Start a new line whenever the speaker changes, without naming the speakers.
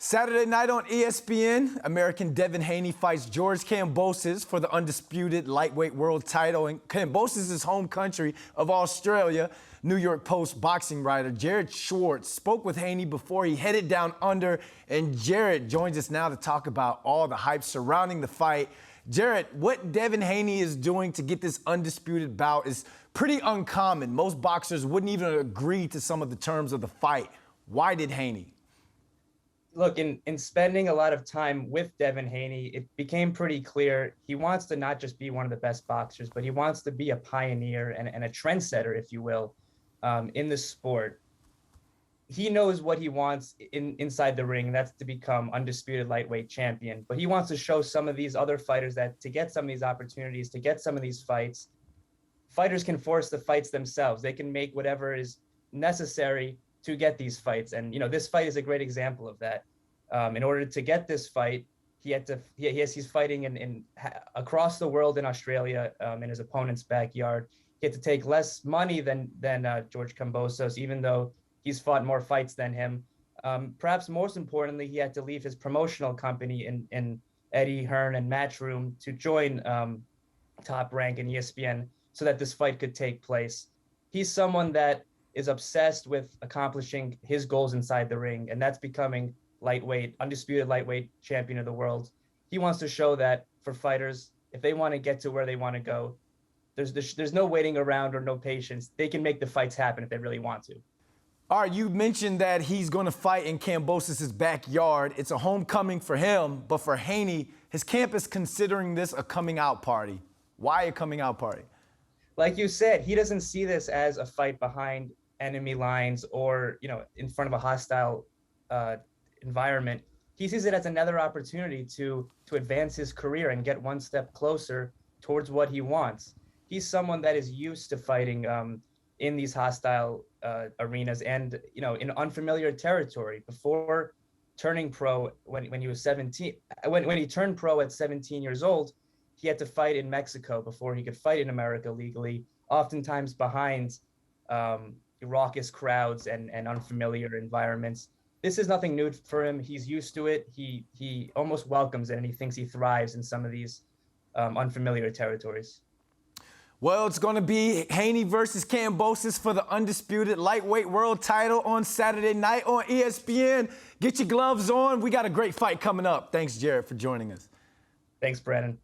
Saturday night on ESPN, American Devin Haney fights George Kambosos for the undisputed lightweight world title in Kambosos' home country of Australia. New York Post boxing writer Jared Schwartz spoke with Haney before he headed down under, and Jared joins us now to talk about all the hype surrounding the fight. Jared, what Devin Haney is doing to get this undisputed bout is pretty uncommon. Most boxers wouldn't even agree to some of the terms of the fight. Why did Haney?
Look, in spending a lot of time with Devin Haney, it became pretty clear he wants to not just be one of the best boxers, but he wants to be a pioneer and a trendsetter, if you will, in the sport. He knows what he wants inside the ring, and that's to become undisputed lightweight champion. But he wants to show some of these other fighters that to get some of these opportunities, to get some of these fights, fighters can force the fights themselves. They can make whatever is necessary to get these fights. And, you know, this fight is a great example of that. In order to get this fight, he's fighting across the world in Australia, in his opponent's backyard. He had to take less money than George Kambosos, even though he's fought more fights than him. Perhaps most importantly, he had to leave his promotional company in Eddie Hearn and Matchroom to join Top Rank and ESPN so that this fight could take place. He's someone that is obsessed with accomplishing his goals inside the ring, and that's becoming undisputed lightweight champion of the world. He wants to show that for fighters, if they want to get to where they want to go, there's no waiting around or no patience. They can make the fights happen if they really want to.
All right, you mentioned that he's going to fight in Kambosos' backyard. It's a homecoming for him, but for Haney, his camp is considering this a coming out party. Why a coming out party?
Like you said, he doesn't see this as a fight behind enemy lines or, you know, in front of a hostile environment. He sees it as another opportunity to advance his career and get one step closer towards what he wants. He's someone that is used to fighting in these hostile arenas and, you know, in unfamiliar territory. Before turning pro, when he was 17, when he turned pro at 17 years old, he had to fight in Mexico before he could fight in America legally, oftentimes behind raucous crowds and unfamiliar environments. This is nothing new for him. He's used to it. He almost welcomes it, and he thinks he thrives in some of these unfamiliar territories.
Well, it's going to be Haney versus Kambosos for the undisputed lightweight world title on Saturday night on ESPN. Get your gloves on. We got a great fight coming up. Thanks, Jared, for joining us.
Thanks, Brandon.